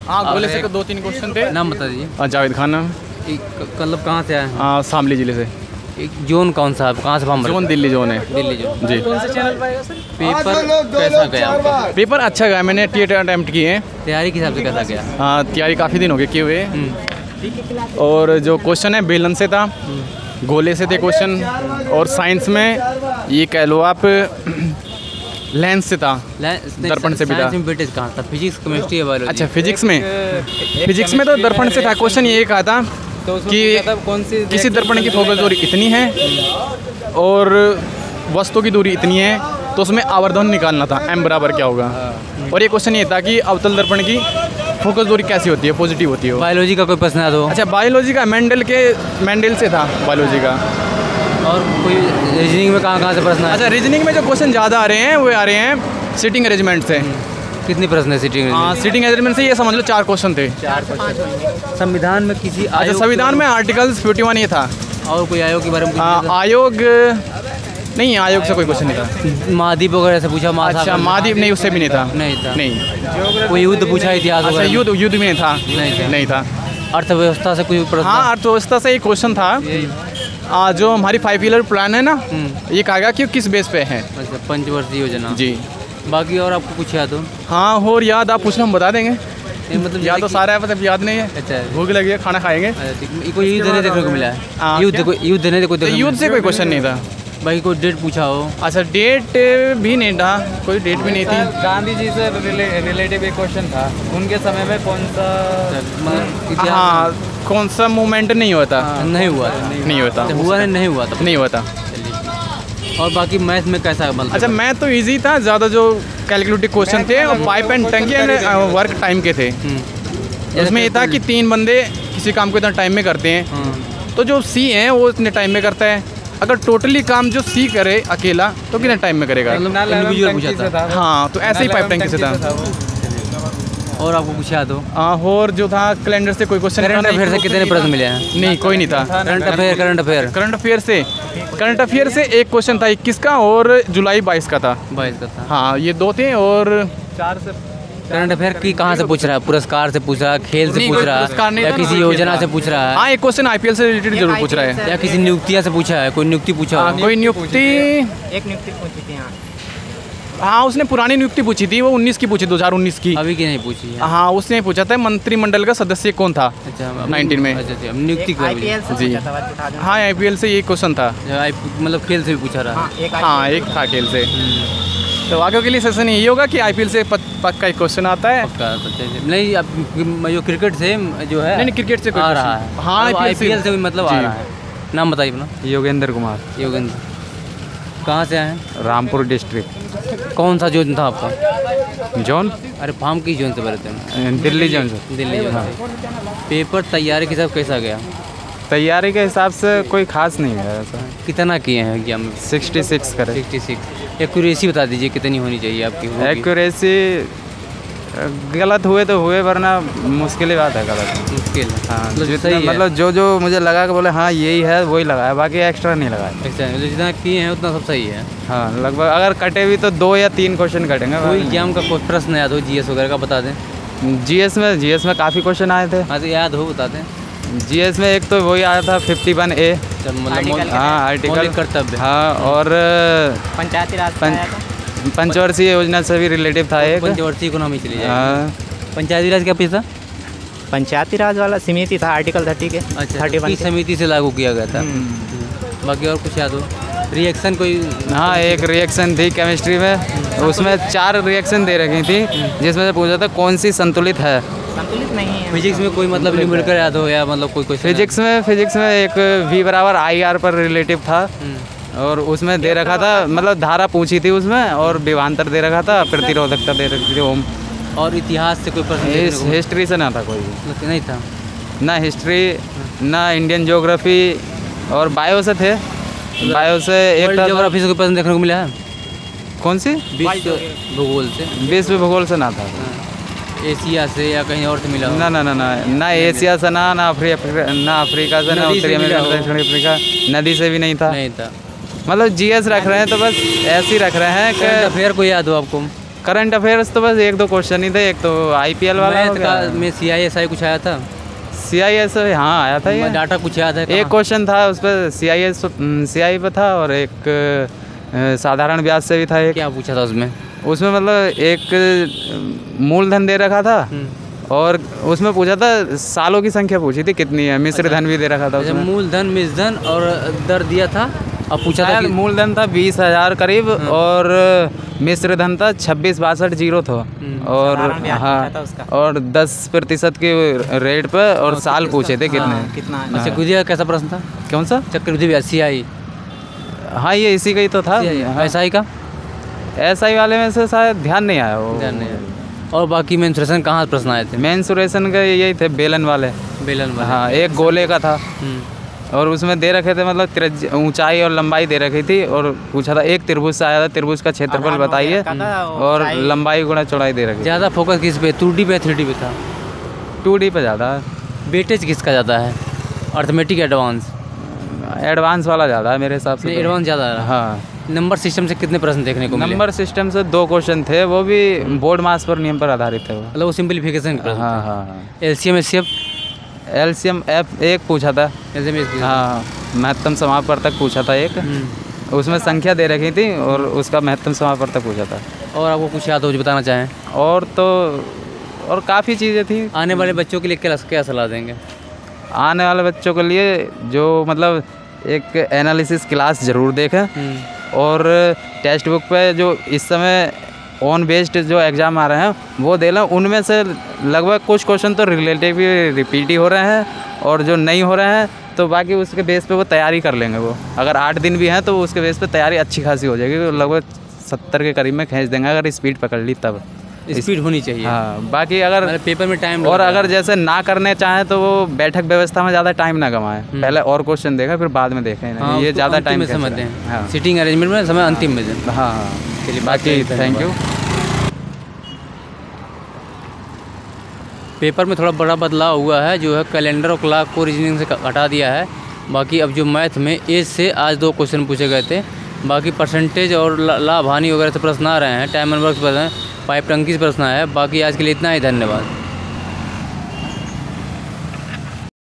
हाँ, गोले से 2-3 क्वेश्चन थे। नाम बता दीजिए। जावेद खान नाम। मतलब कहाँ से आए? शामली जिले से। जोन कौन सा, कहाँ से फॉर्म भरे? जोन दिल्ली जोन है। दिल्ली जोन जी। कौन से चैनल पाएगा सर? पेपर कैसा गया आपका? पेपर अच्छा गया, मैंने टेट अटैम्प्ट किए हैं। तैयारी के हिसाब से कैसा गया? हाँ, तैयारी काफ़ी दिन हो गए किए हुए। और जो क्वेश्चन है बेलन से था, गोले से थे क्वेश्चन, और साइंस में ये कह लो आप लेंस से था, दर्पण से भी था। वेटेज कहाँ था? फिजिक्स, केमिस्ट्री या बायोलॉजी? अच्छा, फिजिक्स में तो दर्पण से था। क्वेश्चन ये कहा था कि किसी दर्पण की फोकस दूरी इतनी है और वस्तु की दूरी इतनी है, तो उसमें आवर्धन निकालना था, m बराबर क्या होगा। और ये क्वेश्चन ये था कि अवतल दर्पण की फोकस दूरी कैसी होती है, पॉजिटिव होती है। बायोलॉजी का कोई प्रश्न है तो? अच्छा, बायोलॉजी का मेंडल से था बायोलॉजी का। और कोई रीजनिंग में कहाँ से प्रश्न है? अच्छा, रीजनिंग में जो क्वेश्चन ज़्यादा आ रहे हैं वो आ रहे हैं सिटिंग अरेंजमेंट से। कितने प्रश्न है सिटिंग? हाँ, सिटिंग अरेंजमेंट से ये समझ लो 4 क्वेश्चन थे। 4 क्वेश्चन। संविधान में किसी अच्छा, संविधान में आर्टिकल्स 51 ये था। और कोई आयोग के बारे में? आयोग नहीं, आयोग से कोई क्वेश्चन नहीं था। महाद्वीप वगैरह से पूछा? अच्छा, महाद्वीप नहीं, उससे भी नहीं था। नहीं। कोई युद्ध पूछा? इतिहास? अच्छा, युद्ध में था? नहीं था। अर्थव्यवस्था से कोई प्रश्न? हाँ, अर्थव्यवस्था से एक क्वेश्चन था। जो हमारी 5 ईयर प्लान है ना, ये कहा गया कि किस बेस पे है। अच्छा, पंचवर्षीय योजना। जी। बाकी और आपको कुछ याद हो? हाँ, और याद आप पूछना हम बता देंगे। मतलब याद तो सारा है, मतलब याद नहीं है। अच्छा, भूख लगी है, खाना खाएंगे। कोई युद्ध नहीं देखने को मिला है? युद्ध से कोई क्वेश्चन नहीं था। बाकी कोई डेट पूछा हो? अच्छा, डेट भी नहीं था, कोई डेट भी नहीं थी। गांधी जी से रिलेटिव एक क्वेश्चन था, उनके समय में कौन सा, हाँ, कौन सा मूवमेंट नहीं होता? नहीं हुआ था। नहीं होता। नहीं हुआ था। और बाकी मैथ में कैसा? मतलब अच्छा, मैथ तो इजी था, ज़्यादा जो कैलकुलेटिव क्वेश्चन थे और पाइप एंड टंकी एंड वर्क टाइम के थे। उसमें ये था कि 3 बंदे किसी काम को इतना टाइम में करते हैं, तो जो सी है वो इतने टाइम में करता है। अगर टोटली काम जो सी करे अकेला तो कितने टाइम में करेगा? पूछा था। हाँ, तो ऐसे ही पाइप टंकी से था। और आपको कुछ याद हो? और जो था कैलेंडर से कोई क्वेश्चन। करंट अफेयर से कितने प्रश्न मिले हैं? नहीं, कोई नहीं था। करंट अफेयर से एक क्वेश्चन था 21 का, और जुलाई 22 का था। 22 का था। हाँ, ये 2 थे। और 4 से करंट अफेयर की कहाँ से पूछ रहा है? पुरस्कार से पूछ रहा है, खेल से पूछ रहा है, या किसी योजना से पूछ रहा है? हाँ, एक क्वेश्चन IPL से रिलेटेड जरूर पूछ रहा है। या किसी नियुक्तियाँ से पूछा है? कोई नियुक्ति पूछा? कोई नियुक्ति, एक नियुक्ति पूछी थी। हाँ, उसने पुरानी नियुक्ति पूछी थी, वो 19 की पूछी, 2019 की। अभी की नहीं पूछी है? हाँ, उसने पूछा था मंत्रिमंडल का सदस्य कौन था। अच्छा, 19 में। अच्छा, नियुक्ति जी। हाँ, IPL से ये क्वेश्चन था। मतलब खेल से भी पूछा रहा? हाँ, एक था खेल से। तो आगे के लिए सेशन यही होगा कि IPL से पक्का एक क्वेश्चन आता है। नहीं, अब जो क्रिकेट से जो है, नहीं, क्रिकेट से आ रहा है। हाँ, IPL से भी मतलब आ रहा है। नाम बताइए अपना। योगेंद्र कुमार। योगेंद्र कहाँ से आए हैं? रामपुर डिस्ट्रिक्ट। कौन सा जोन था आपका? जोन? अरे फार्म किस जोन से भरे थे? दिल्ली जोन से। दिल्ली जोन से। पेपर तैयारी के हिसाब कैसा गया? तैयारी के हिसाब से कोई खास नहीं है ऐसा। कितना किए हैं एग्जाम में? 66 करे। 66। एक्यूरेसी बता दीजिए कितनी होनी चाहिए आपकी? एक्यूरेसी गलत हुए तो हुए, वरना मुश्किल ही बात है। गलत मुश्किल? हाँ, मतलब जो मुझे लगा कि बोले हाँ यही है वही लगाया, बाकी एक्स्ट्रा नहीं लगाया। एक्स्ट्रा जितना किए हैं उतना सब सही है। हाँ, लगभग अगर कटे भी तो 2 या 3 क्वेश्चन कटेंगे। कोई एग्जाम का कोई प्रश्न याद हो GS वगैरह का बता दें? GS में काफ़ी क्वेश्चन आए थे। हाँ, तो याद हो बता दें। GS में एक तो वही आया था 51A। मतलब हाँ, आर्टिकल कर्तव्य। हाँ, और पंचायती राज पंचवर्षीय योजना से भी रिलेटिव था एक। पंचवर्षीय इकोनॉमी चली जाएगी। हाँ, पंचायती राज क्या पूछा? पंचायती राज वाला समिति था, आर्टिकल 30 के। अच्छा, 31 समिति से लागू किया गया था। बाकी और कुछ याद हो? रिएक्शन कोई? हाँ, एक रिएक्शन थी केमिस्ट्री में, उसमें 4 रिएक्शन दे रखी थी, जिसमें से पूछा था कौन सी संतुलित है। संतुलित नहीं है। फिजिक्स में कोई मतलब न्यूमेरिकल याद हो या मतलब कोई फिजिक्स में एक V बराबर IR पर रिलेटिव था, और उसमें दे रखा था, मतलब धारा पूछी थी उसमें, और विभवांतर दे रखा था, प्रतिरोधकता दे रखी थी, ओम। और इतिहास से कोई प्रश्न? हिस्ट्री से ना था कोई। नहीं था ना हिस्ट्री, ना इंडियन ज्योग्राफी, और बायो से थे। बायो से एक ज्योग्राफी से कोई प्रश्न देखने को मिला है? कौन सी? विश्व भूगोल से? विश्व भूगोल से ना था। एशिया से या कहीं और से मिला? ना एशिया से, ना अफ्रीका से, ना उत्तरी अमेरिका, दक्षिण अफ्रीका। नदी से भी नहीं था। मतलब GS रख रहे हैं तो बस ऐसे ही रख रहे हैं। करंट अफेयर को याद हो आपको? करंट अफेयर्स तो बस 1-2 क्वेश्चन ही थे। एक तो IPL वाला हो गया। में CISI कुछ आया था? CISI हाँ आया था ये। डाटा कुछ याद है? एक क्वेश्चन था उस पर CI पे था और एक साधारण ब्याज से भी था एक। क्या पूछा था उसमें? उसमें मतलब एक मूलधन दे रखा था और उसमें पूछा था सालों की संख्या पूछी थी कितनी है। मिश्र धन भी दे रखा था उसमें। मूलधन, मिश्रधन और दर दिया था। अब पूछा था कि मूलधन था 20,000 करीब और मिश्र धन था 26,62 था और हाँ और 10% के रेट पे और साल पूछे थे कितने। अच्छा चक्रवृद्धि का कैसा प्रश्न था? कौन सा? चक्रवृद्धि ब्याज CI। हाँ ये इसी का ही तो था। SI का? SI वाले में से शायद ध्यान नहीं आया वो। ध्यान नहीं आया। और बाकी मेंसुरेशन कहाँ प्रश्न आए थे? मेंसुरेशन का यही थे बेलन वाले। हाँ एक गोले का था और उसमें दे रखे थे मतलब ऊंचाई और लंबाई दे रखी थी और पूछा था एक त्रिभुज से आया था, त्रिभुज का क्षेत्रफल बताइए और लंबाई गुणा चौड़ाई दे रखी। ज़्यादा फोकस किस पे? 2D पे 3D पे था? 2D पे ज़्यादा। वेटेज किसका ज़्यादा है? Arithmetic advance? एडवांस वाला ज़्यादा है मेरे हिसाब से। एडवांस ज़्यादा है। हाँ। नंबर सिस्टम से कितने प्रश्न देखने को मिले? नंबर सिस्टम से 2 क्वेश्चन थे, वो भी बोर्ड मास पर नियम पर आधारित थे वो। मतलब वो सिंप्लीफिकेशन। हाँ। LCM HCF? LCM F एक पूछा था। हाँ महत्तम समापवर्तक पूछा था एक। उसमें संख्या दे रखी थी और उसका महत्तम समापवर्तक पूछा था। और आपको कुछ याद हो जो बताना चाहें? और तो और काफ़ी चीज़ें थी। आने वाले बच्चों के लिए क्या सलाह देंगे? आने वाले बच्चों के लिए जो मतलब एक एनालिसिस क्लास ज़रूर देखें और टेक्स्ट बुक पे जो इस समय ऑन बेस्ड जो एग्ज़ाम आ रहे हैं वो दे लें। उनमें से लगभग कुछ क्वेश्चन तो रिलेटिव रिपीट ही हो रहे हैं और जो नहीं हो रहे हैं तो बाकी उसके बेस पे वो तैयारी कर लेंगे। वो अगर 8 दिन भी हैं तो उसके बेस पे तैयारी अच्छी खासी हो जाएगी। लगभग 70 के करीब में खींच देंगे अगर स्पीड पकड़ ली तब। स्पीड होनी चाहिए। हाँ बाकी अगर पेपर में टाइम और अगर जैसे ना करने चाहें तो वो बैठक व्यवस्था में ज़्यादा टाइम ना गंवाएं। पहले और क्वेश्चन देखा फिर बाद में देखें। हाँ, ये ज़्यादा टाइम समझ दें। हाँ। सीटिंग अरेंजमेंट में समय अंतिम में दें। हाँ हाँ चलिए बाकी थैंक यू। पेपर में थोड़ा बड़ा बदलाव हुआ है जो है कैलेंडर और क्लॉक को रीजनिंग से हटा दिया है। बाकी अब जो मैथ में एज से आज 2 क्वेश्चन पूछे गए थे। बाकी परसेंटेज और लाभ हानि वगैरह से प्रश्न आ रहे हैं। टाइम एंड वर्क प्रश्न, पाइप टंकी से प्रश्न है। बाकी आज के लिए इतना ही, धन्यवाद।